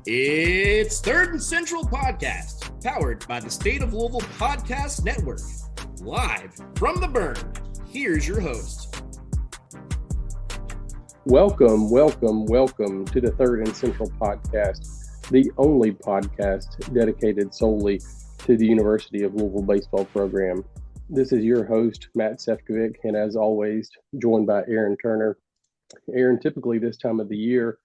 It's Third and Central Podcast, powered by the State of Louisville Podcast Network. Live from the Burn, here's your host. Welcome to the Third and Central Podcast, the only podcast dedicated solely to the University of Louisville baseball program. This is your host, Matt Sefcovic, and as always, joined by Aaron Turner. Aaron, typically this time of the year,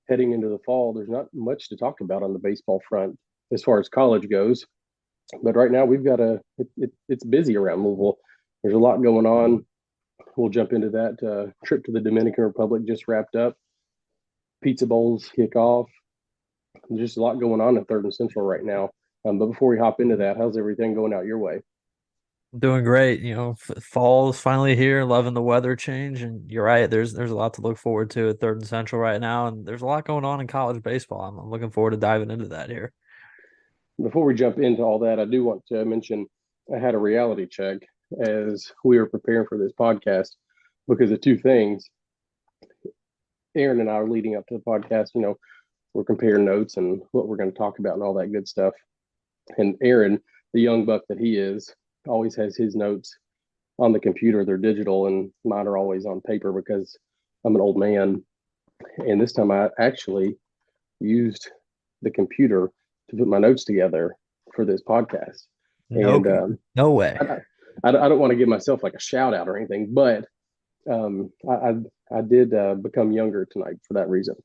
heading into the fall, there's not much to talk about on the baseball front as far as college goes. But right now we've got it's busy around Louisville. There's a lot going on. We'll jump into that. Trip to the Dominican Republic just wrapped up. Pizza Bowls kick off. There's just a lot going on in Third and Central right now. But before we hop into that, how's everything going out your way? Doing great. Fall is finally here. Loving the weather change, and you're right. There's a lot to look forward to at Third and Central right now, and there's a lot going on in college baseball. I'm looking forward to diving into that here. Before we jump into all that, I do want to mention I had a reality check as we were preparing for this podcast because of two things. Aaron and I are leading up to the podcast. We're comparing notes and what we're going to talk about and all that good stuff. And Aaron, the young buck that he is, always has his notes on the computer. They're digital, and mine are always on paper because I'm an old man. And this time I actually used the computer to put my notes together for this podcast. No way. I don't want to give myself like a shout out or anything, but I did become younger tonight for that reason.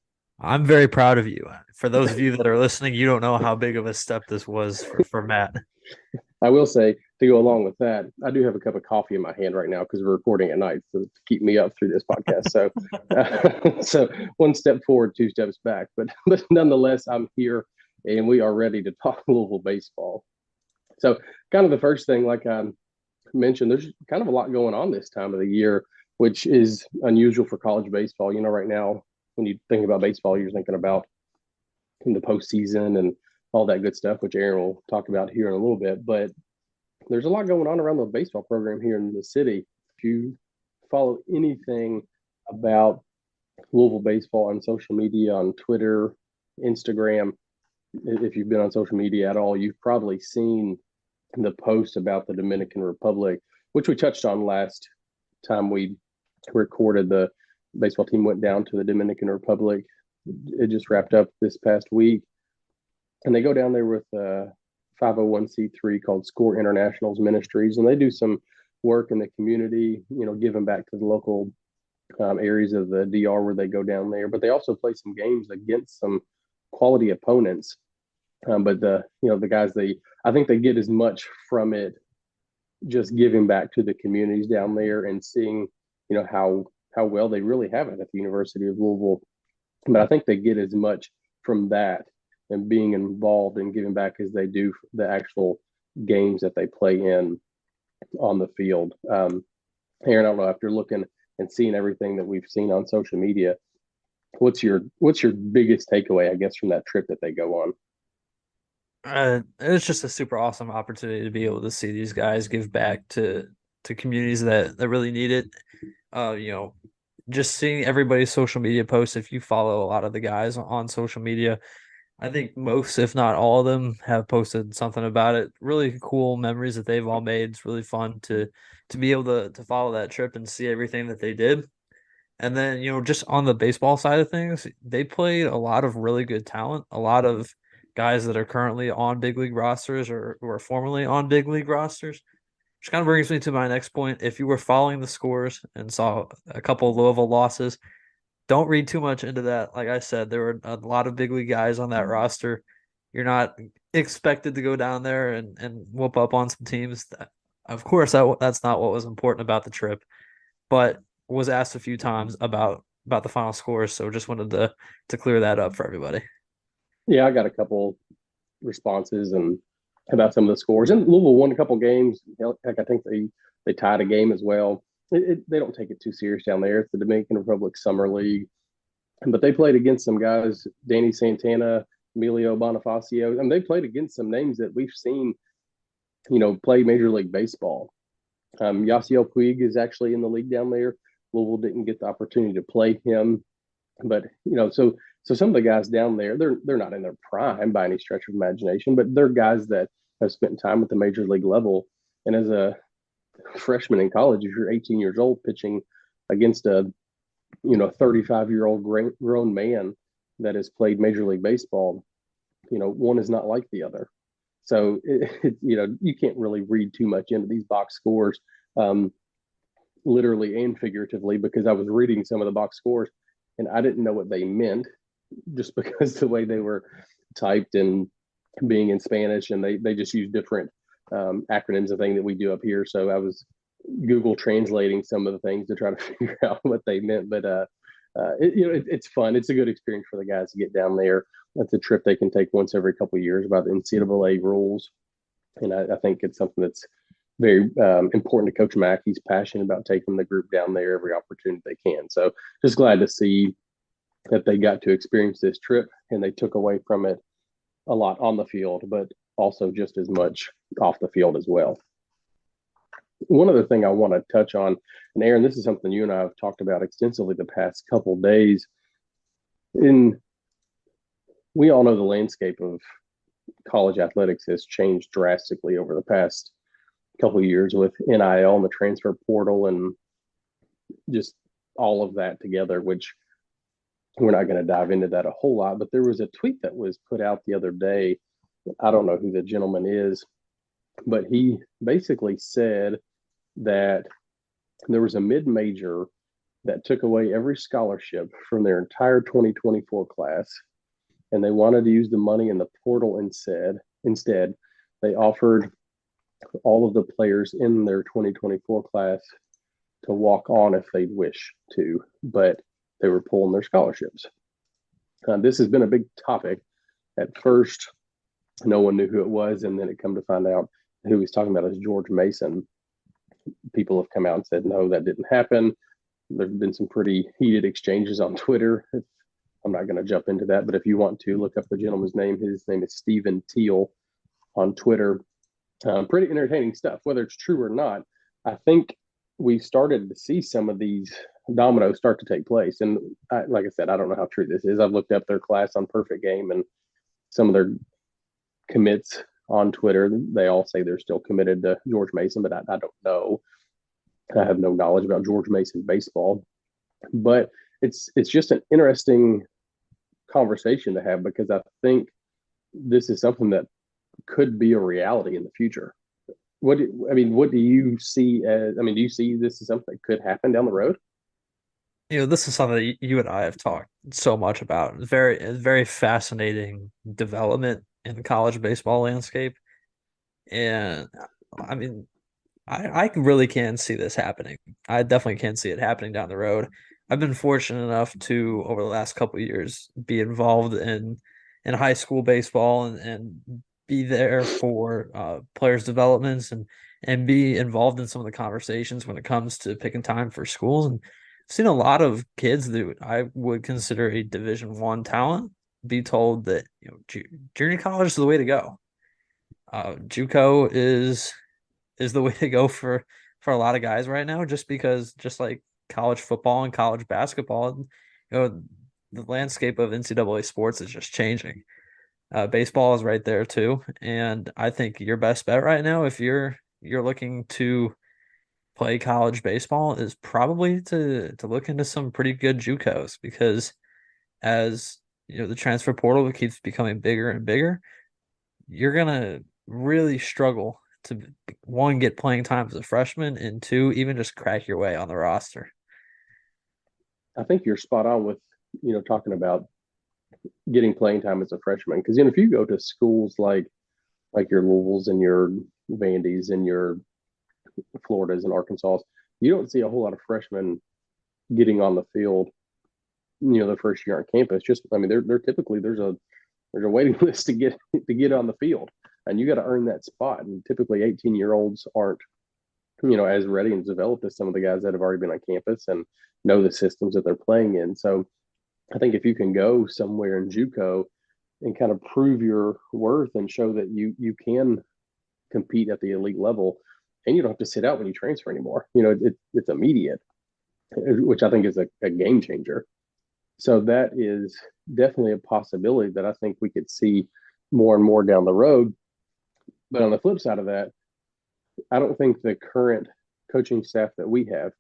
I'm very proud of you. For those of you that are listening, you don't know how big of a step this was for Matt. I will say, to go along with that, I do have a cup of coffee in my hand right now because we're recording at night to keep me up through this podcast. So one step forward, two steps back. But nonetheless, I'm here and we are ready to talk Louisville baseball. So kind of the first thing, like I mentioned, there's kind of a lot going on this time of the year, which is unusual for college baseball. Right now, when you think about baseball, you're thinking about in the postseason and all that good stuff, which Aaron will talk about here in a little bit. But there's a lot going on around the baseball program here in the city. If you follow anything about Louisville baseball on social media, on Twitter, Instagram, if you've been on social media at all, you've probably seen the post about the Dominican Republic, which we touched on last time we recorded. The baseball team went down to the Dominican Republic. It just wrapped up this past week. And they go down there with a 501c3 called Score Internationals Ministries, and they do some work in the community, giving back to the local areas of the DR where they go down there. But they also play some games against some quality opponents. But the guys, I think they get as much from it just giving back to the communities down there and seeing, how well they really have it at the University of Louisville. But I think they get as much from that and being involved and giving back as they do the actual games that they play in on the field. Aaron, I don't know, after looking and seeing everything that we've seen on social media, what's your biggest takeaway, I guess, from that trip that they go on? It's just a super awesome opportunity to be able to see these guys give back to communities that really need it. Just seeing everybody's social media posts. If you follow a lot of the guys on social media, I think most, if not all of them, have posted something about it. Really cool memories that they've all made. It's really fun to be able to follow that trip and see everything that they did. And then, just on the baseball side of things, they played a lot of really good talent, a lot of guys that are currently on big league rosters or who are formerly on big league rosters, which kind of brings me to my next point. If you were following the scores and saw a couple of Louisville losses, don't read too much into that. Like I said, there were a lot of big league guys on that roster. You're not expected to go down there and whoop up on some teams. Of course, that's not what was important about the trip, but was asked a few times about the final scores. So just wanted to clear that up for everybody. Yeah, I got a couple responses and about some of the scores. And Louisville won a couple games. Heck, I think they tied a game as well. They don't take it too serious down there. It's the Dominican Republic Summer League. But they played against some guys, Danny Santana, Emilio Bonifacio. And they played against some names that we've seen, play Major League Baseball. Yasiel Puig is actually in the league down there. Louisville didn't get the opportunity to play him. But, so So some of the guys down there, they're not in their prime by any stretch of imagination, but they're guys that have spent time at the major league level. And as a freshman in college, if you're 18 years old pitching against a 35-year-old grown man that has played Major League Baseball, one is not like the other. So, you can't really read too much into these box scores, literally and figuratively, because I was reading some of the box scores and I didn't know what they meant just because the way they were typed and being in Spanish, and they just use different acronyms and things that we do up here. So I was Google translating some of the things to try to figure out what they meant. But it's fun. It's a good experience for the guys to get down there. That's a trip they can take once every couple of years about the NCAA rules. And I think it's something that's very important to Coach Mack. He's passionate about taking the group down there every opportunity they can. So just glad to see that they got to experience this trip and they took away from it a lot on the field, but also just as much off the field as well. One other thing I want to touch on, and Aaron, this is something you and I have talked about extensively the past couple of days. We all know the landscape of college athletics has changed drastically over the past couple of years with NIL and the transfer portal and just all of that together, which we're not going to dive into that a whole lot. But there was a tweet that was put out the other day. I don't know who the gentleman is, but he basically said that there was a mid-major that took away every scholarship from their entire 2024 class, and they wanted to use the money in the portal instead. They offered all of the players in their 2024 class to walk on if they wish to, but they were pulling their scholarships. This has been a big topic. At first, no one knew who it was, and then it come to find out who he's talking about is George Mason. People have come out and said, no, that didn't happen. There have been some pretty heated exchanges on Twitter. I'm not going to jump into that, but if you want to look up the gentleman's name, his name is Stephen Teal on Twitter. Pretty entertaining stuff. Whether it's true or not, I think we started to see some of these dominoes start to take place. And like I said, I don't know how true this is. I've looked up their class on Perfect Game and some of their commits on Twitter. They all say they're still committed to George Mason, but I don't know. I have no knowledge about George Mason baseball. But it's just an interesting conversation to have, because I think this is something that could be a reality in the future. What do you see as, do you see this as something that could happen down the road? This is something that you and I have talked so much about. Very fascinating development in the college baseball landscape. And I really can see this happening. I definitely can see it happening down the road. I've been fortunate enough to, over the last couple of years, be involved in high school baseball and be there for players' developments and be involved in some of the conversations when it comes to picking time for schools. And I've seen a lot of kids that I would consider a Division I talent be told that junior college is the way to go. JUCO is the way to go for a lot of guys right now, just because, just like college football and college basketball, the landscape of NCAA sports is just changing. Baseball is right there too, and I think your best bet right now, if you're looking to play college baseball, is probably to look into some pretty good JUCOs, because as the transfer portal keeps becoming bigger and bigger, you're gonna really struggle to, one, get playing time as a freshman, and two, even just crack your way on the roster. I think you're spot on with talking about getting playing time as a freshman, because if you go to schools like your Louisvilles and your Vandys and your Floridas and Arkansas, you don't see a whole lot of freshmen getting on the field the first year on campus. They're typically there's a waiting list to get on the field, and you got to earn that spot. And typically 18-year-olds aren't as ready and developed as some of the guys that have already been on campus and know the systems that they're playing in. So I think if you can go somewhere in JUCO and kind of prove your worth and show that you can compete at the elite level, and you don't have to sit out when you transfer anymore. It's immediate, which I think is a game changer. So that is definitely a possibility that I think we could see more and more down the road. But on the flip side of that, I don't think the current coaching staff that we have,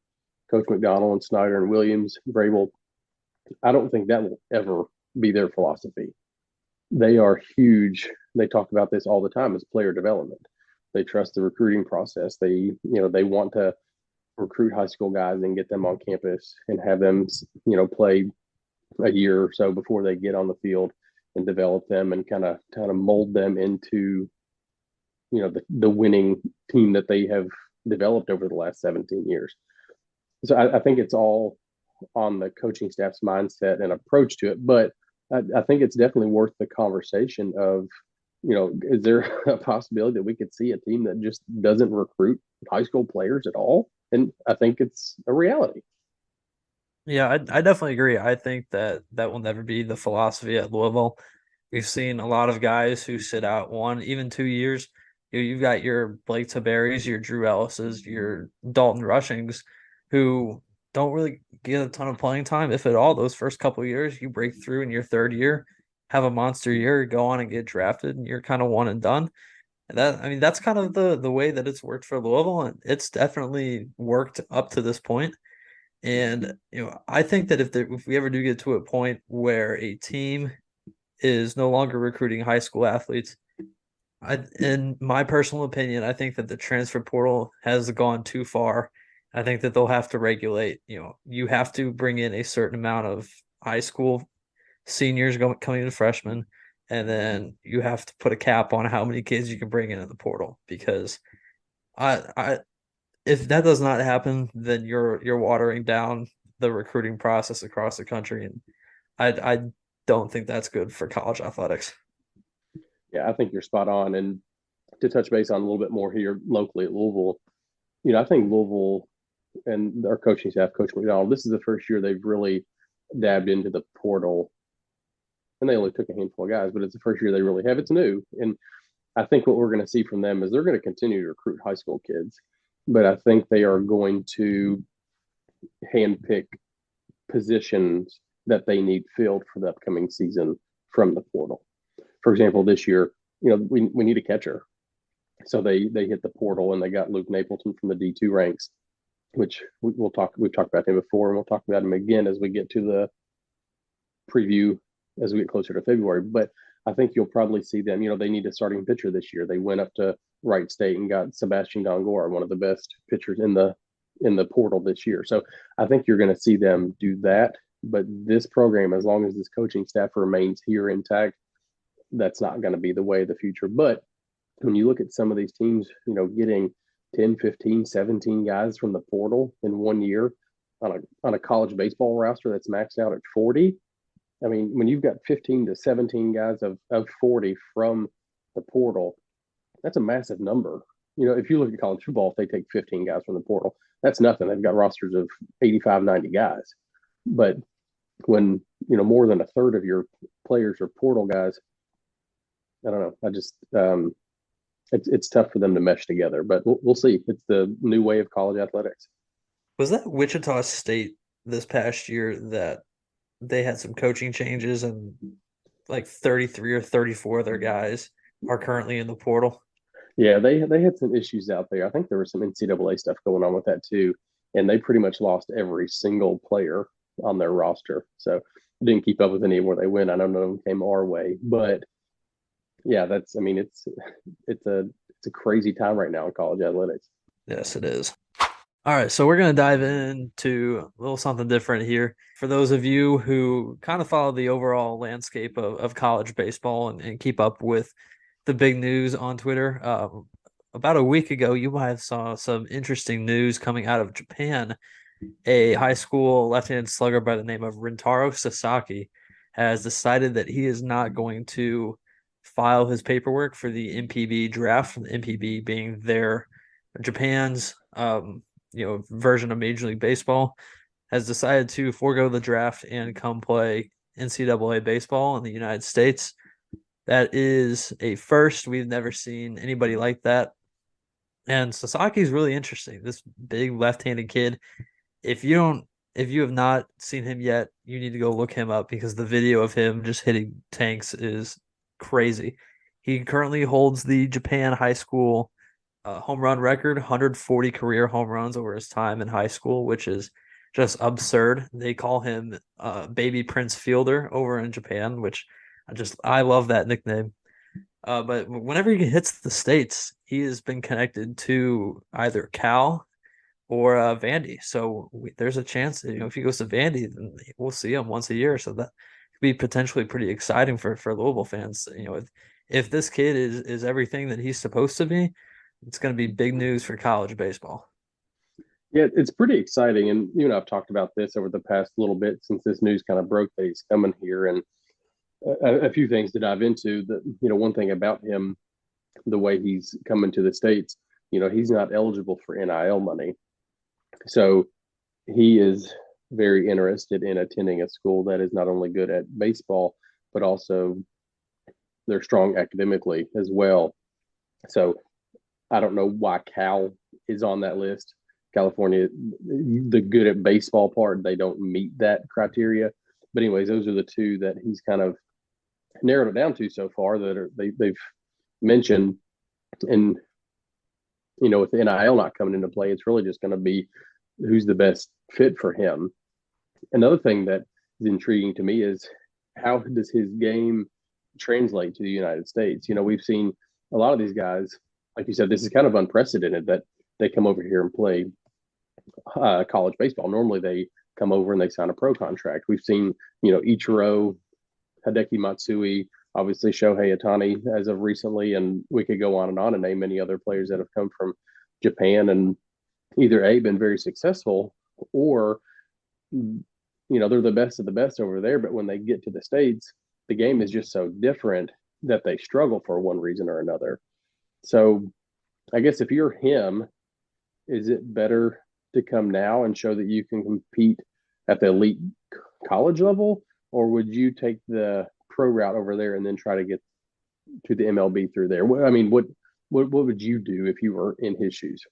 Coach McDonald and Snyder and Williams, Vrabel, I don't think that will ever be their philosophy. They are huge. They talk about this all the time as player development. They trust the recruiting process. They want to recruit high school guys and get them on campus and have them, play a year or so before they get on the field and develop them and kind of mold them into, the winning team that they have developed over the last 17 years. So I think it's all on the coaching staff's mindset and approach to it. But I think it's definitely worth the conversation of, is there a possibility that we could see a team that just doesn't recruit high school players at all? And I think it's a reality. Yeah, I definitely agree. I think that will never be the philosophy at Louisville. We've seen a lot of guys who sit out 1, even 2 years. You've got your Blake Taberries, your Drew Ellis's, your Dalton Rushings, who don't really get a ton of playing time, if at all, those first couple of years. You break through in your third year, have a monster year, go on and get drafted, and you're kind of one and done. And that's kind of the way that it's worked for Louisville, and it's definitely worked up to this point. And I think that if we ever do get to a point where a team is no longer recruiting high school athletes, in my personal opinion, I think that the transfer portal has gone too far. I think that they'll have to regulate. You have to bring in a certain amount of high school seniors coming to freshmen, and then you have to put a cap on how many kids you can bring in the portal. Because I if that does not happen, then you're watering down the recruiting process across the country, and I don't think that's good for college athletics. Yeah, I think you're spot on. And to touch base on a little bit more here locally at Louisville, I think Louisville and our coaching staff, Coach McDonald, this is the first year they've really dabbed into the portal. And they only took a handful of guys, but it's the first year they really have. It's new. And I think what we're going to see from them is they're going to continue to recruit high school kids, but I think they are going to handpick positions that they need filled for the upcoming season from the portal. For example, this year, we need a catcher. So they hit the portal and they got Luke Napleton from the D2 ranks, which we've talked about him before, and we'll talk about him again as we get to the preview as we get closer to February. But I think you'll probably see them, they need a starting pitcher this year. They went up to Wright State and got Sebastian Dongora, one of the best pitchers in the portal this year. So I think you're going to see them do that. But this program, as long as this coaching staff remains here intact, that's not going to be the way of the future. But when you look at some of these teams, getting 10, 15, 17 guys from the portal in 1 year on a college baseball roster that's maxed out at 40, I mean, when you've got 15 to 17 guys of 40 from the portal, that's a massive number. If you look at college football, if they take 15 guys from the portal, that's nothing. They've got rosters of 85, 90 guys. But when, more than a third of your players are portal guys, I don't know. I just, it's tough for them to mesh together, but we'll see. It's the new way of college athletics. Was that Wichita State this past year that they had some coaching changes and like 33 or 34 of their guys are currently in the portal? Yeah, they had some issues out there. I think there was some NCAA stuff going on with that too, and they pretty much lost every single player on their roster. So didn't keep up with any where they went. I don't know if them came our way, but yeah, it's a crazy time right now in college athletics. Yes, it is. All right, so we're going to dive into a little something different here. For those of you who kind of follow the overall landscape of college baseball and keep up with the big news on Twitter, about a week ago, you might have saw some interesting news coming out of Japan. A high school left-handed slugger by the name of Rintaro Sasaki has decided that he is not going to file his paperwork for the MPB draft, the MPB being Japan's version of Major League Baseball, has decided to forego the draft and come play NCAA baseball in the United States. That is a first. We've never seen anybody like that. And Sasaki is really interesting. This big left-handed kid. If you don't If you have not seen him yet, you need to go look him up because the video of him just hitting tanks is crazy. He currently holds the Japan high school home run record, 140 career home runs over his time in high school, which is just absurd. They call him Baby Prince Fielder over in Japan, which I love that nickname. But whenever he hits the States, he has been connected to either Cal or Vandy. So there's a chance, if he goes to Vandy, then we'll see him once a year. So that could be potentially pretty exciting for Louisville fans. If this kid is everything that he's supposed to be, it's going to be big news for college baseball. Yeah, it's pretty exciting. And you and I've talked about this over the past little bit since this news kind of broke that he's coming here. And a few things to dive into. One thing about him, the way he's coming to the States, he's not eligible for NIL money. So he is very interested in attending a school that is not only good at baseball, but also they're strong academically as well. So I don't know why Cal is on that list. California, the good at baseball part, they don't meet that criteria. But anyways, those are the two that he's kind of narrowed it down to so far that they've mentioned. And with the NIL not coming into play, it's really just going to be who's the best fit for him. Another thing that is intriguing to me is how does his game translate to the United States? We've seen a lot of these guys, like you said, this is kind of unprecedented that they come over here and play college baseball. Normally they come over and they sign a pro contract. We've seen, Ichiro, Hideki Matsui, obviously Shohei Ohtani as of recently, and we could go on and name many other players that have come from Japan and either been very successful or, they're the best of the best over there. But when they get to the States, the game is just so different that they struggle for one reason or another. So I guess if you're him, is it better to come now and show that you can compete at the elite college level, or would you take the pro route over there and then try to get to the MLB through there? I mean, what would you do if you were in his shoes?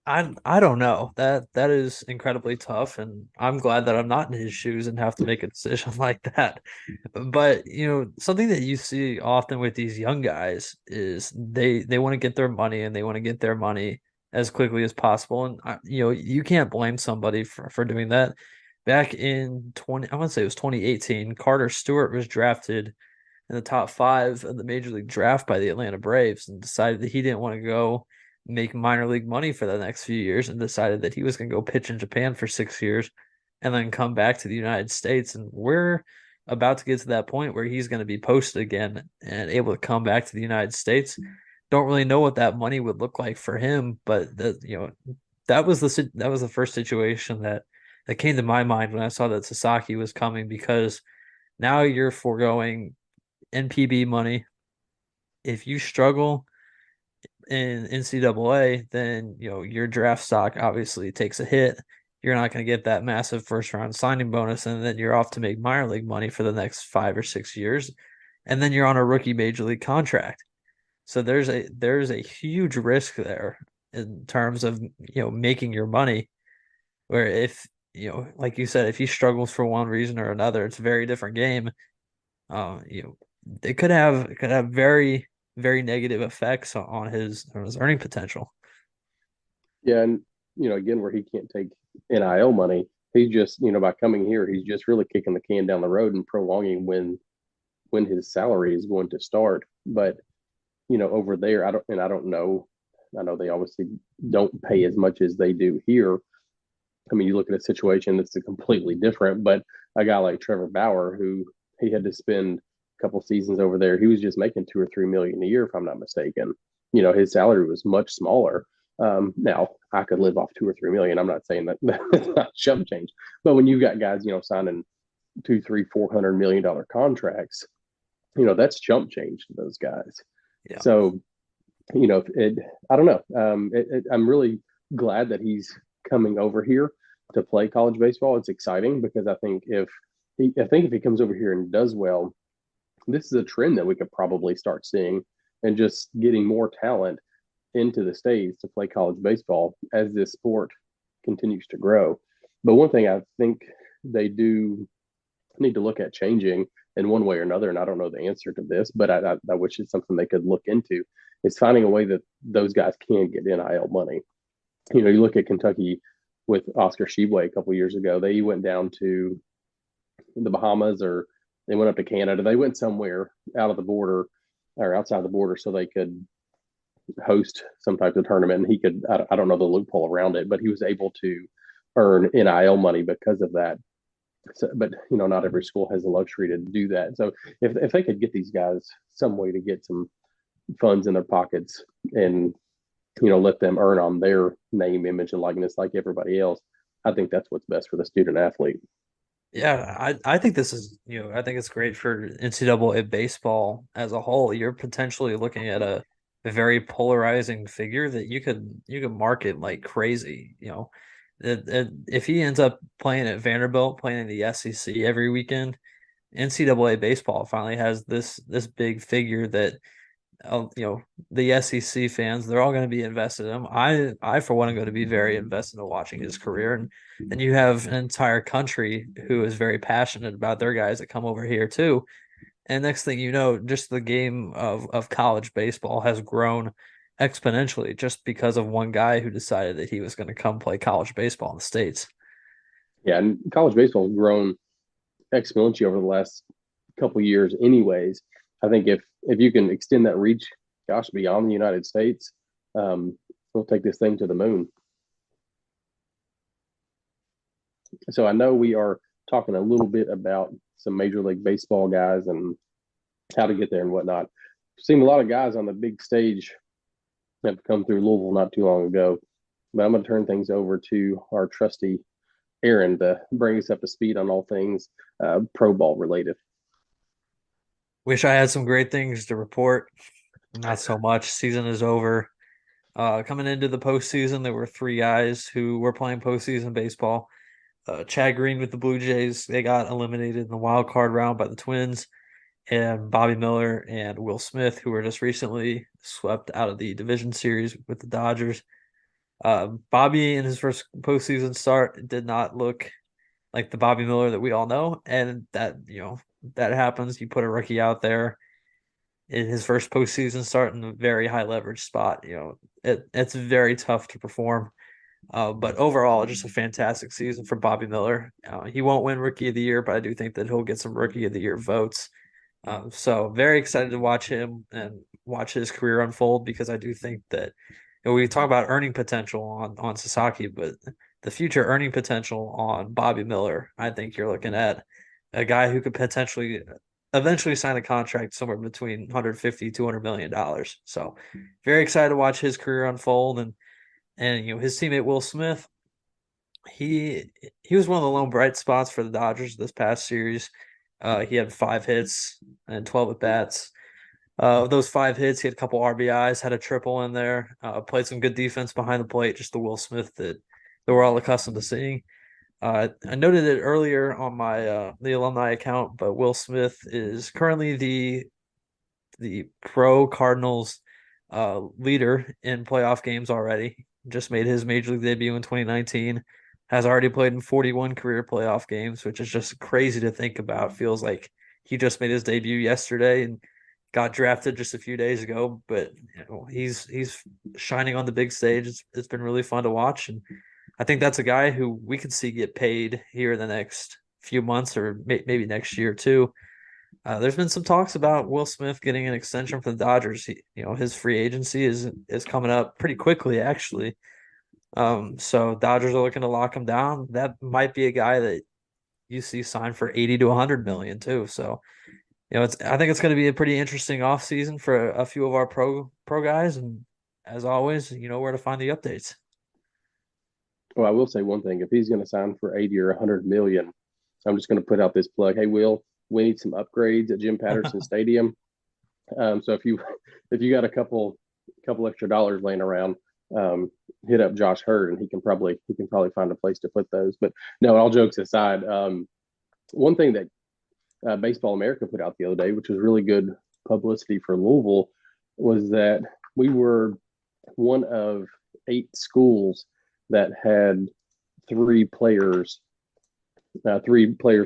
I don't know. That is incredibly tough, and I'm glad that I'm not in his shoes and have to make a decision like that. But something that you see often with these young guys is they want to get their money, and they want to get their money as quickly as possible. And you can't blame somebody for doing that. Back in I want to say it was 2018, Carter Stewart was drafted in the top 5 of the Major League Draft by the Atlanta Braves and decided that he didn't want to go make minor league money for the next few years and decided that he was going to go pitch in Japan for 6 years and then come back to the United States. And we're about to get to that point where he's going to be posted again and able to come back to the United States. Don't really know what that money would look like for him, but that was the first situation that came to my mind when I saw that Sasaki was coming, because now you're foregoing NPB money. If you struggle in NCAA, then your draft stock obviously takes a hit. You're not going to get that massive first round signing bonus, and then you're off to make minor league money for the next 5 or 6 years, and then you're on a rookie major league contract. So there's a huge risk there in terms of making your money. Where if like you said, if he struggles for one reason or another, it's a very different game. It could have very, very negative effects on his earning potential. Yeah, and again, where he can't take NIL money, he's just by coming here, he's just really kicking the can down the road and prolonging when his salary is going to start. But over there, I don't know. I know they obviously don't pay as much as they do here. I mean, you look at a situation that's completely different, but a guy like Trevor Bauer, who he had to spend a couple seasons over there, he was just making $2 or $3 million a year, if I'm not mistaken. His salary was much smaller. Now I could live off 2 or 3 million. I'm not saying that that's not chump change, but when you got guys, signing $200, $300, $400 million contracts, that's chump change to those guys. Yeah. So, I don't know. I'm really glad that he's coming over here to play college baseball. It's exciting because I think if he comes over here and does well, this is a trend that we could probably start seeing, and just getting more talent into the States to play college baseball as this sport continues to grow. But one thing I think they do need to look at changing in one way or another, and I don't know the answer to this, but I wish it's something they could look into, is finding a way that those guys can get NIL money. You know, you look at Kentucky with Oscar Tshiebwe a couple of years ago. They went down to the Bahamas, or they went up to Canada. They went somewhere out of the border or outside the border so they could host some type of tournament. And he could, I don't know the loophole around it, but he was able to earn NIL money because of that. So, but you know, not every school has the luxury to do that. So if they could get these guys some way to get some funds in their pockets and, you know, let them earn on their name, image, and likeness like everybody else, I think that's what's best for the student athlete. Yeah, I think this is, I think it's great for NCAA baseball as a whole. You're potentially looking at a very polarizing figure that you could market like crazy. If he ends up playing at Vanderbilt, playing in the SEC every weekend, NCAA baseball finally has this big figure that the SEC fans, they're all going to be invested in him. I for one am going to be very invested in watching his career, and then you have an entire country who is very passionate about their guys that come over here too. And next thing you know, just the game of college baseball has grown exponentially just because of one guy who decided that he was going to come play college baseball in the States. Yeah, and college baseball has grown exponentially over the last couple of years anyways. I think if you can extend that reach, gosh, beyond the United States, we'll take this thing to the moon. So I know we are talking a little bit about some Major League Baseball guys and how to get there and whatnot. I've seen a lot of guys on the big stage have come through Louisville not too long ago. But I'm going to turn things over to our trusty Aaron to bring us up to speed on all things pro ball related. Wish I had some great things to report. Not so much. Season is over. Coming into the postseason, there were 3 guys who were playing postseason baseball. Chad Green with the Blue Jays, they got eliminated in the wild card round by the Twins, and Bobby Miller and Will Smith, who were just recently swept out of the division series with the Dodgers. Bobby in his first postseason start did not look like the Bobby Miller that we all know, and that that happens. You put a rookie out there in his first postseason start in a very high leverage spot. It's very tough to perform. But overall, just a fantastic season for Bobby Miller. He won't win Rookie of the Year, but I do think that he'll get some Rookie of the Year votes. So very excited to watch him and watch his career unfold, because I do think that we talk about earning potential on Sasaki, but the future earning potential on Bobby Miller, I think you're looking at a guy who could potentially eventually sign a contract somewhere between $150-200 million. So very excited to watch his career unfold. And his teammate Will Smith, he was one of the lone bright spots for the Dodgers this past series. He had 5 hits and 12 at bats. Of those 5 hits, he had a couple RBIs, had a triple in there, played some good defense behind the plate, just the Will Smith that we're all accustomed to seeing. I noted it earlier on my the alumni account, but Will Smith is currently the pro Cardinals leader in playoff games already. Just made his major league debut in 2019. Has already played in 41 career playoff games, which is just crazy to think about. Feels like he just made his debut yesterday and got drafted just a few days ago. But he's shining on the big stage. It's been really fun to watch, and I think that's a guy who we could see get paid here in the next few months, or maybe next year too. There's been some talks about Will Smith getting an extension for the Dodgers. His free agency is coming up pretty quickly, actually. So Dodgers are looking to lock him down. That might be a guy that you see signed for 80 to 100 million too. So, I think it's going to be a pretty interesting offseason for a few of our pro guys. And as always, you know where to find the updates. Well, I will say one thing: if he's going to sign for 80 or 100 million, I'm just going to put out this plug. Hey, Will, we need some upgrades at Jim Patterson Stadium. So if you got a couple extra dollars laying around, hit up Josh Hurd, and he can probably find a place to put those. But no, all jokes aside, one thing that Baseball America put out the other day, which was really good publicity for Louisville, was that we were one of 8 schools that had three players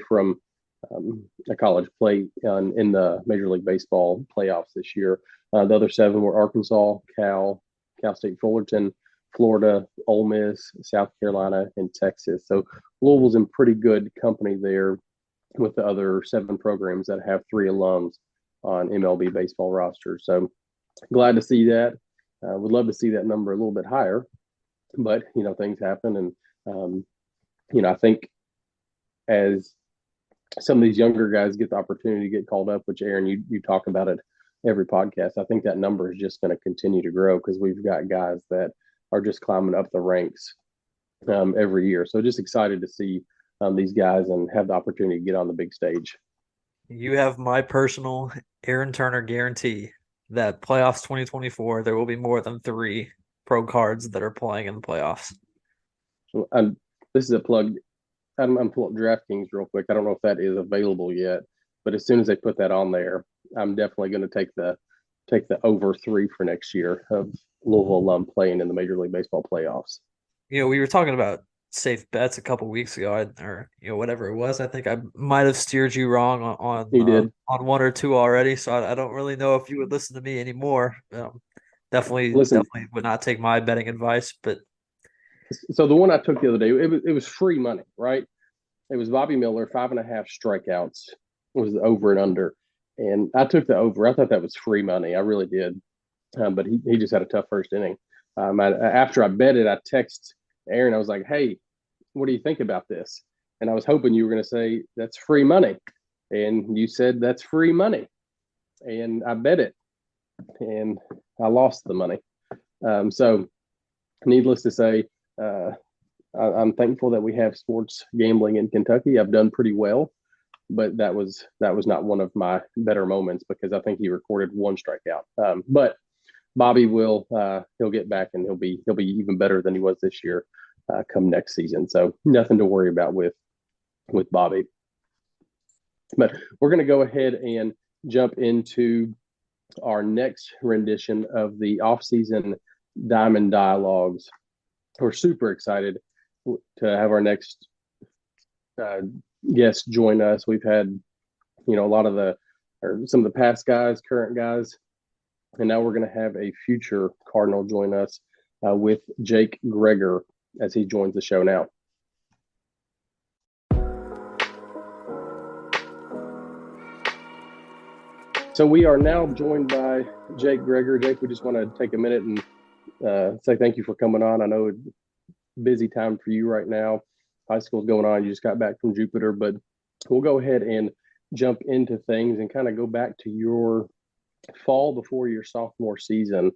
from a college play in the Major League Baseball playoffs this year. The other seven were Arkansas, Cal State Fullerton, Florida, Ole Miss, South Carolina, and Texas. So Louisville's in pretty good company there with the other seven programs that have three alums on MLB baseball rosters. So glad to see that. Would love to see that number a little bit higher, but things happen, and I think as some of these younger guys get the opportunity to get called up, which Aaron, you talk about it every podcast, I think that number is just going to continue to grow because we've got guys that are just climbing up the ranks every year. So just excited to see these guys and have the opportunity to get on the big stage. You have my personal Aaron Turner guarantee that playoffs 2024, there will be more than 3 pro cards that are playing in the playoffs. So, this is a plug. I'm pulling up DraftKings real quick. I don't know if that is available yet, but as soon as they put that on there, I'm definitely going to take the over 3 for next year of Louisville alum playing in the Major League Baseball playoffs. We were talking about safe bets a couple weeks ago, or whatever it was. I think I might have steered you wrong on on 1 or 2 already. So I don't really know if you would listen to me anymore. Definitely would not take my betting advice, but. So the one I took the other day, it was free money, right? It was Bobby Miller, 5.5 strikeouts was the over and under. And I took the over. I thought that was free money. I really did. But he just had a tough first inning. After I bet it, I texted Aaron. I was like, hey, what do you think about this? And I was hoping you were going to say, that's free money. And you said, that's free money. And I bet it. And I lost the money. So needless to say, I'm thankful that we have sports gambling in Kentucky. I've done pretty well, but that was not one of my better moments because I think he recorded 1 strikeout. But Bobby he'll get back and he'll be even better than he was this year come next season. So nothing to worry about with Bobby. But we're going to go ahead and jump into our next rendition of the Offseason Diamond Dialogues. We're super excited to have our next guest join us. We've had, a lot of some of the past guys, current guys, and now we're going to have a future Cardinal join us with Jake Gregor as he joins the show now. So we are now joined by Jake Gregor. Jake, we just want to take a minute and say thank you for coming on. I know it's a busy time for you right now. High school's going on. You just got back from Jupiter, but we'll go ahead and jump into things and kind of go back to your fall before your sophomore season.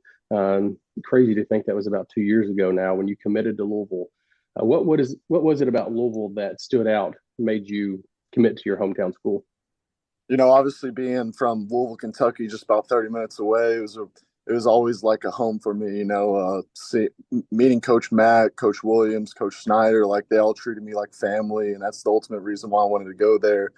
Crazy to think that was about 2 years ago now when you committed to Louisville. What was it about Louisville that stood out, made you commit to your hometown school? Obviously being from Louisville, Kentucky, just about 30 minutes away, it was always like a home for me, meeting Coach Matt, Coach Williams, Coach Snyder, like they all treated me like family. And that's the ultimate reason why I wanted to go there.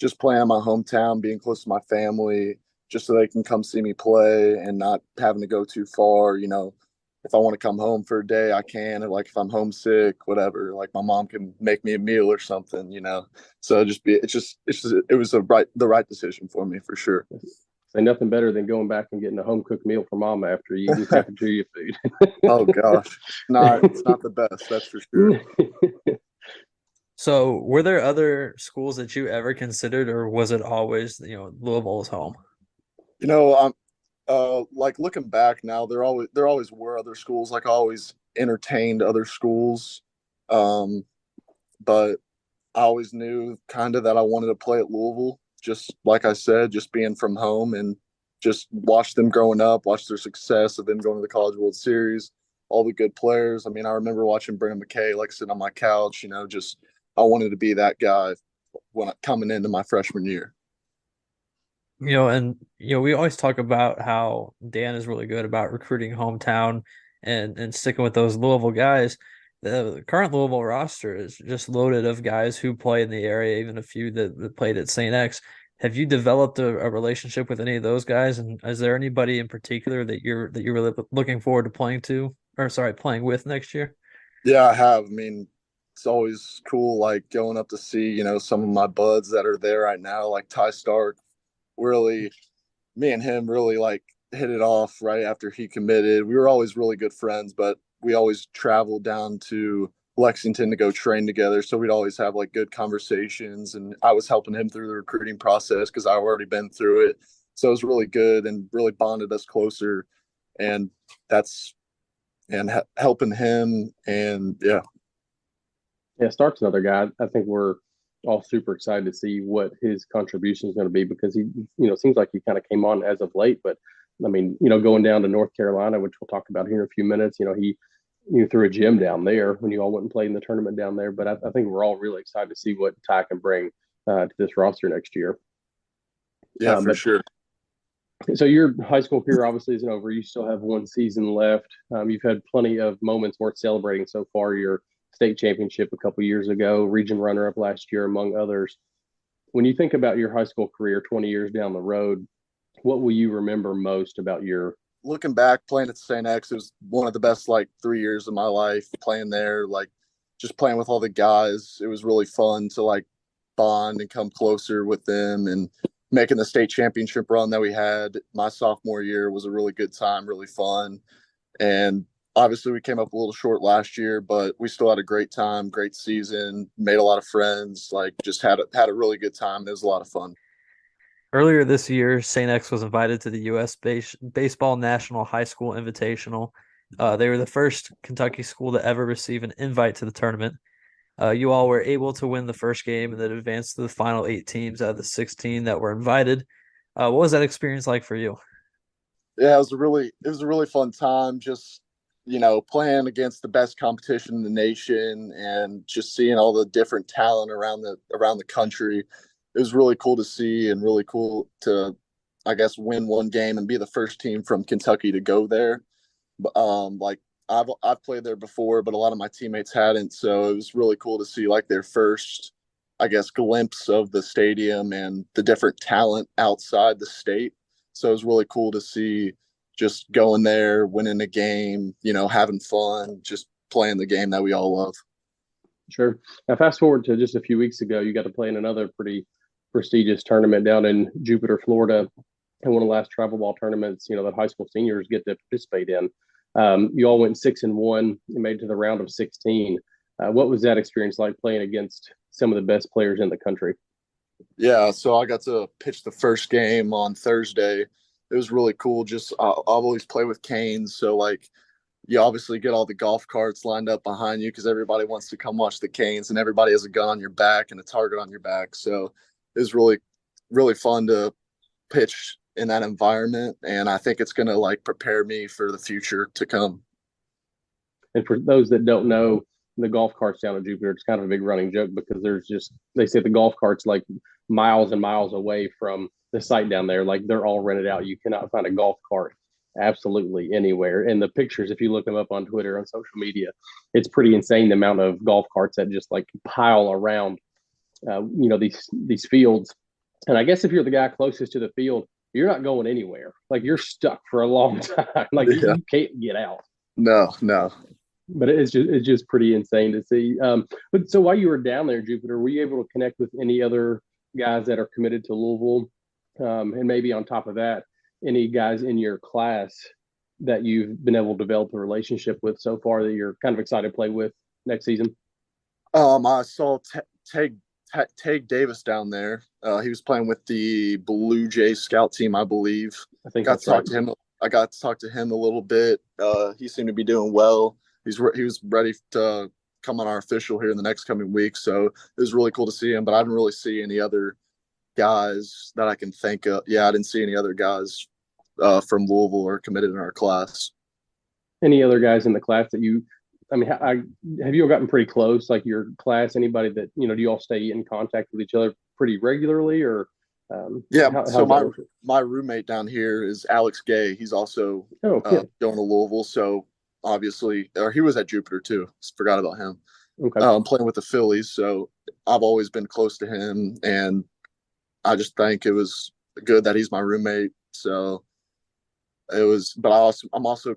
Just playing in my hometown, being close to my family, just so they can come see me play and not having to go too far. If I want to come home for a day, I can. Like if I'm homesick, whatever, like my mom can make me a meal or something, So it was the right decision for me for sure. Say nothing better than going back and getting a home cooked meal from mama after you eat cafeteria food. Oh gosh, it's not the best, that's for sure. So, were there other schools that you ever considered, or was it always Louisville's home? Like looking back now, there always were other schools. Like I always entertained other schools, but I always knew kind of that I wanted to play at Louisville. Just like I said, just being from home and just watch them growing up, watch their success of them going to the College World Series, all the good players. I mean, I remember watching Brendan McKay, like sitting on my couch, just I wanted to be that guy when coming into my freshman year. We always talk about how Dan is really good about recruiting hometown and sticking with those Louisville guys. The current Louisville roster is just loaded of guys who play in the area, even a few that played at St. X. Have you developed a relationship with any of those guys? And is there anybody in particular that you're really looking forward to playing with next year? Yeah, I have. I mean, it's always cool, like going up to see, some of my buds that are there right now, like Ty Stark. Really, me and him really like hit it off right after he committed. We were always really good friends, but we always traveled down to Lexington to go train together. So we'd always have like good conversations, and I was helping him through the recruiting process because I've already been through it. So it was really good and really bonded us closer. And that's helping him. And yeah. Yeah, Stark's another guy. I think we're all super excited to see what his contribution is going to be, because he, seems like he kind of came on as of late. But I mean, going down to North Carolina, which we'll talk about here in a few minutes, he threw a gym down there when you all went and played in the tournament down there. But I think we're all really excited to see what Ty can bring to this roster next year. Yeah, for sure. So your high school career obviously isn't over. You still have one season left. You've had plenty of moments worth celebrating so far. Your state championship a couple years ago, region runner-up last year, among others. When you think about your high school career 20 years down the road, what will you remember most about your – Looking back, playing at St. X, it was one of the best, 3 years of my life playing there, just playing with all the guys. It was really fun to, bond and come closer with them, and making the state championship run that we had my sophomore year was a really good time, really fun. And obviously we came up a little short last year, but we still had a great time, great season, made a lot of friends, just had a really good time. It was a lot of fun. Earlier this year, St. X was invited to the U.S. Baseball National High School Invitational. They were the first Kentucky school to ever receive an invite to the tournament. You all were able to win the first game and then advance to the final 8 teams out of the 16 that were invited. What was that experience like for you? Yeah, it was a really fun time. Just, playing against the best competition in the nation and just seeing all the different talent around the country. It was really cool to see, and really cool to, I guess, win one game and be the first team from Kentucky to go there. I've played there before, but a lot of my teammates hadn't. So it was really cool to see their first, I guess, glimpse of the stadium and the different talent outside the state. So it was really cool to see, just going there, winning a game, having fun, just playing the game that we all love. Sure. Now, fast forward to just a few weeks ago, you got to play in another pretty prestigious tournament down in Jupiter, Florida, and one of the last travel ball tournaments, that high school seniors get to participate in. You all went 6-1 and made it to the round of 16. What was that experience like, playing against some of the best players in the country? Yeah, so I got to pitch the first game on Thursday. It was really cool. Just I've always played with canes, so you obviously get all the golf carts lined up behind you because everybody wants to come watch the canes, and everybody has a gun on your back and a target on your back. So it was really, really fun to pitch in that environment, and I think it's going to prepare me for the future to come. And for those that don't know, the golf carts down in Jupiter, it's kind of a big running joke because they say the golf carts miles and miles away from the site down there. They're all rented out. You cannot find a golf cart absolutely anywhere. And the pictures, if you look them up on Twitter, on social media, it's pretty insane the amount of golf carts that just pile around, these fields. And I guess if you're the guy closest to the field, you're not going anywhere. You're stuck for a long time. You can't get out. No. But it's just pretty insane to see. But so while you were down there, Jupiter, were you able to connect with any other guys that are committed to Louisville? And maybe on top of that, any guys in your class that you've been able to develop a relationship with so far that you're kind of excited to play with next season? I saw Tag Davis down there. He was playing with the Blue Jays scout team, I believe. I think I got to talk to him a little bit. He seemed to be doing well. He was ready to come on our official here in the next coming week. So it was really cool to see him, but I didn't really see any other guys that I can think of. Yeah, I didn't see any other guys from Louisville or committed in our class. Any other guys in the class that have you all gotten pretty close, your class? Anybody that, do you all stay in contact with each other pretty regularly, or? My roommate down here is Alex Gay. He's also going to Louisville. So obviously, or he was at Jupiter too. Forgot about him. Okay. Playing with the Phillies. So I've always been close to him, and I just think it was good that he's my roommate. So it was, but I'm also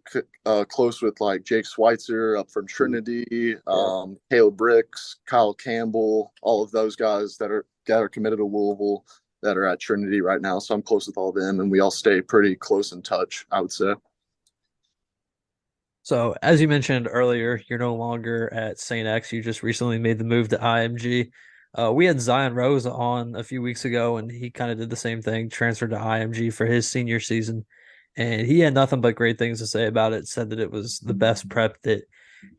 close with like Jake Schweitzer up from Trinity, Caleb Bricks, Kyle Campbell, all of those guys that are committed to Louisville that are at Trinity right now. So I'm close with all of them, and we all stay pretty close in touch, I would say. So, as you mentioned earlier, you're no longer at St. X. You just recently made the move to IMG. We had Zion Rose on a few weeks ago, and he kind of did the same thing, transferred to IMG for his senior season. And he had nothing but great things to say about it, said that it was the best prep that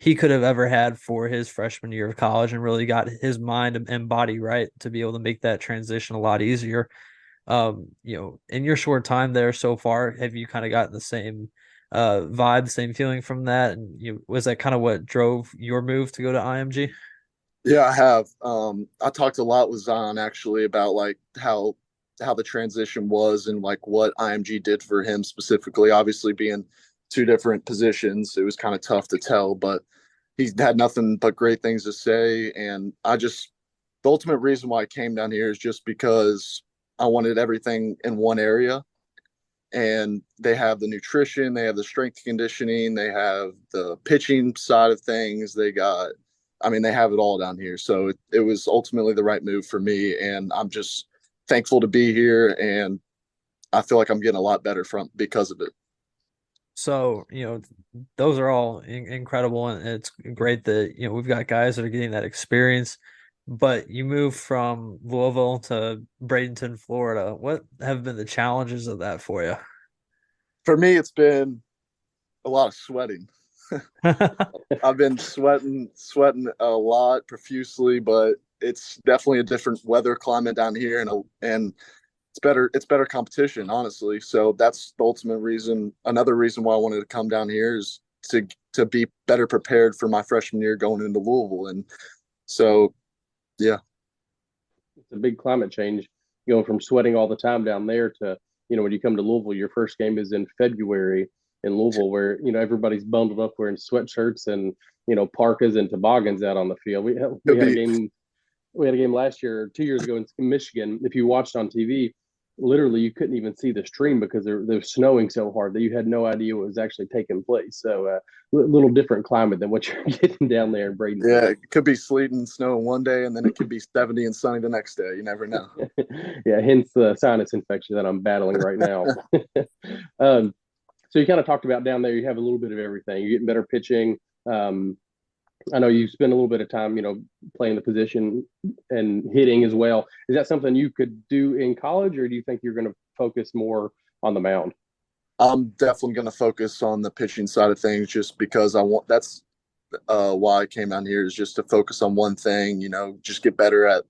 he could have ever had for his freshman year of college and really got his mind and body right to be able to make that transition a lot easier. In your short time there so far, have you kind of gotten the same vibe, same feeling from that? And was that kind of what drove your move to go to IMG? Yeah, I have. I talked a lot with Zion actually about like how the transition was and like what IMG did for him specifically. Obviously, being two different positions, it was kind of tough to tell, but he had nothing but great things to say. And the ultimate reason why I came down here is just because I wanted everything in one area. And they have the nutrition, they have the strength conditioning, they have the pitching side of things. They have it all down here. So it was ultimately the right move for me. And I'm just thankful to be here. And I feel like I'm getting a lot better because of it. So, those are all incredible. And it's great that, we've got guys that are getting that experience. But you moved from Louisville to Bradenton, Florida. What have been the challenges of that for you? For me, it's been a lot of sweating. I've been sweating a lot profusely, but it's definitely a different weather climate down here, and it's better competition, honestly. So that's the ultimate reason. Another reason why I wanted to come down here is to be better prepared for my freshman year going into Louisville, and so. Yeah. It's a big climate change going from sweating all the time down there to, when you come to Louisville, your first game is in February in Louisville where, everybody's bundled up wearing sweatshirts and, parkas and toboggans out on the field. We had a game last year, 2 years ago in Michigan. If you watched on TV, literally you couldn't even see the stream because they're snowing so hard that you had no idea what was actually taking place. So a little different climate than what you're getting down there in Bradenton. Yeah, it could be sleet and snow one day, and then it could be 70 and sunny the next day. You never know. Yeah, hence the sinus infection that I'm battling right now. So you kind of talked about down there, you have a little bit of everything. You're getting better pitching. I know you spend a little bit of time, playing the position and hitting as well. Is that something you could do in college, or do you think you're going to focus more on the mound? I'm definitely going to focus on the pitching side of things just because that's why I came down here, is just to focus on one thing, just get better at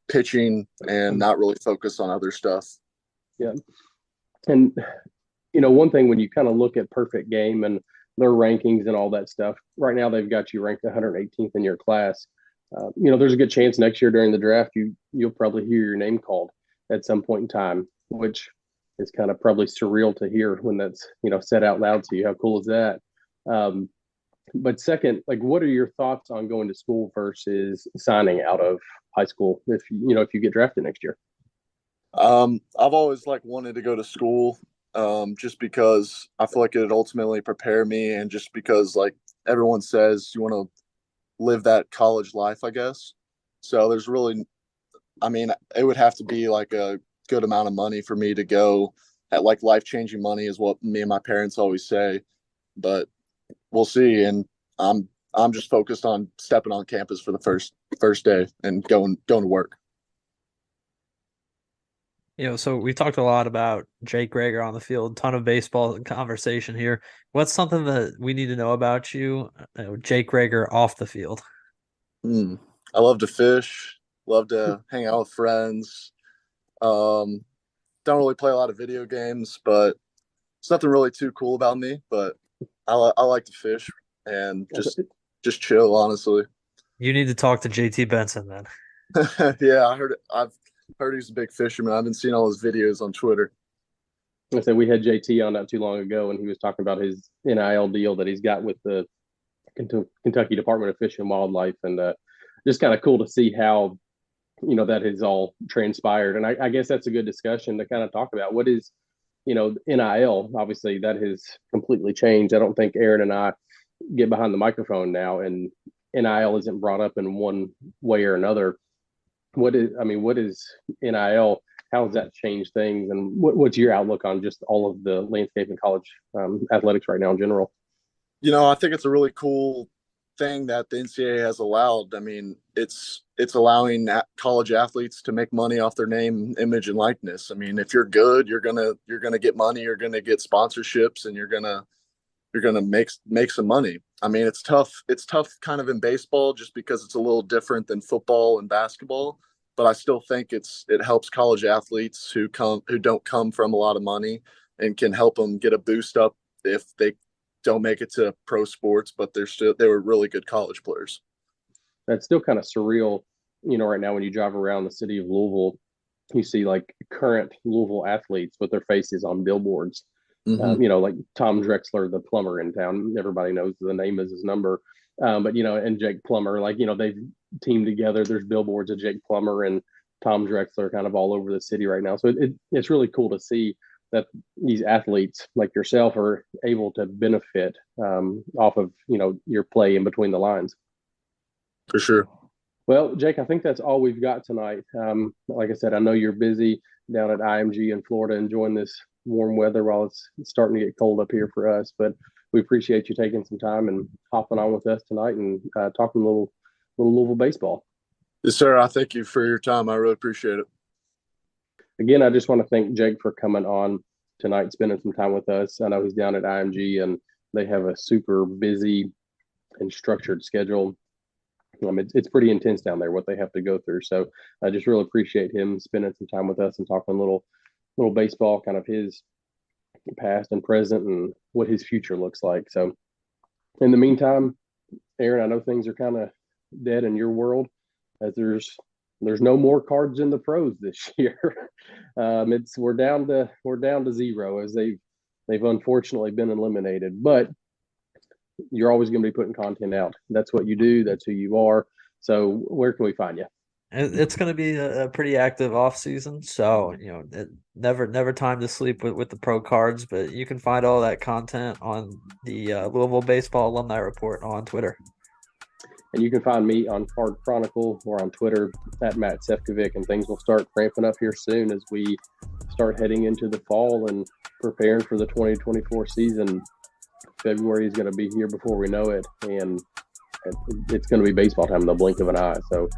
pitching and not really focus on other stuff. Yeah. And, one thing when you kind of look at Perfect Game and their rankings and all that stuff, right now they've got you ranked 118th in your class. There's a good chance next year during the draft you'll probably hear your name called at some point in time, which is kind of probably surreal to hear when that's said out loud to you. How cool is that? But second, like, what are your thoughts on going to school versus signing out of high school if you get drafted next year? I've always wanted to go to school. Just because I feel like it would ultimately prepare me, and just because everyone says you want to live that college life, I guess. So there's really, it would have to be a good amount of money for me to go at life-changing money is what me and my parents always say, but we'll see. And I'm just focused on stepping on campus for the first day and going to work. So we talked a lot about Jake Gregor on the field, ton of baseball conversation here. What's something that we need to know about you, Jake Gregor, off the field? I love to fish, love to hang out with friends. Don't really play a lot of video games, but it's nothing really too cool about me. But I like to fish and just chill, honestly. You need to talk to JT Benson then. Yeah, I've heard he's a big fisherman. I've been seeing all his videos on Twitter. I said we had JT on not too long ago, and he was talking about his NIL deal that he's got with the Kentucky Department of Fish and Wildlife, and just kind of cool to see how that has all transpired. And I guess that's a good discussion to kind of talk about. What is NIL, obviously that has completely changed. I don't think Aaron and I get behind the microphone now and NIL isn't brought up in one way or another. What is NIL? How has that changed things? And what's your outlook on just all of the landscape in college athletics right now in general? I think it's a really cool thing that the NCAA has allowed. I mean, it's allowing college athletes to make money off their name, image, and likeness. I mean, if you're good, you're gonna get money, you're gonna get sponsorships, and you're gonna make some money. I mean, it's tough kind of in baseball just because it's a little different than football and basketball. But I still think it helps college athletes who don't come from a lot of money and can help them get a boost up if they don't make it to pro sports, but they were really good college players. That's still kind of surreal, right now when you drive around the city of Louisville, you see like current Louisville athletes with their faces on billboards. Mm-hmm. Like Tom Drexler, the plumber in town. Everybody knows the name is his number. But and Jake Plummer, they've teamed together. There's billboards of Jake Plummer and Tom Drexler kind of all over the city right now. So it's really cool to see that these athletes like yourself are able to benefit off of your play in between the lines. For sure. Well, Jake, I think that's all we've got tonight. Like I said, I know you're busy down at IMG in Florida enjoying this warm weather while it's starting to get cold up here for us, but we appreciate you taking some time and hopping on with us tonight and talking a little Louisville baseball. Yes, sir. I thank you for your time. I really appreciate it. Again, I just want to thank Jake for coming on tonight, spending some time with us. I know he's down at IMG and they have a super busy and structured schedule. It's pretty intense down there what they have to go through. So I just really appreciate him spending some time with us and talking a little baseball, kind of his past and present and what his future looks like. So in the meantime, Aaron, I know things are kind of dead in your world as there's no more cards in the pros this year. We're down to zero as they've unfortunately been eliminated, but you're always going to be putting content out. That's what you do. That's who you are. So where can we find you? It's going to be a pretty active off season, so never time to sleep with the pro cards. But you can find all that content on the Louisville Baseball Alumni Report on Twitter. And you can find me on Card Chronicle or on Twitter at Matt Sefcovic, and things will start ramping up here soon as we start heading into the fall and preparing for the 2024 season. February is going to be here before we know it, and it's going to be baseball time in the blink of an eye. So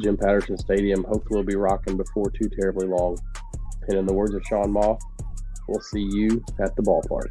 Jim Patterson Stadium hopefully will be rocking before too terribly long. And in the words of Sean Moff, we'll see you at the ballpark.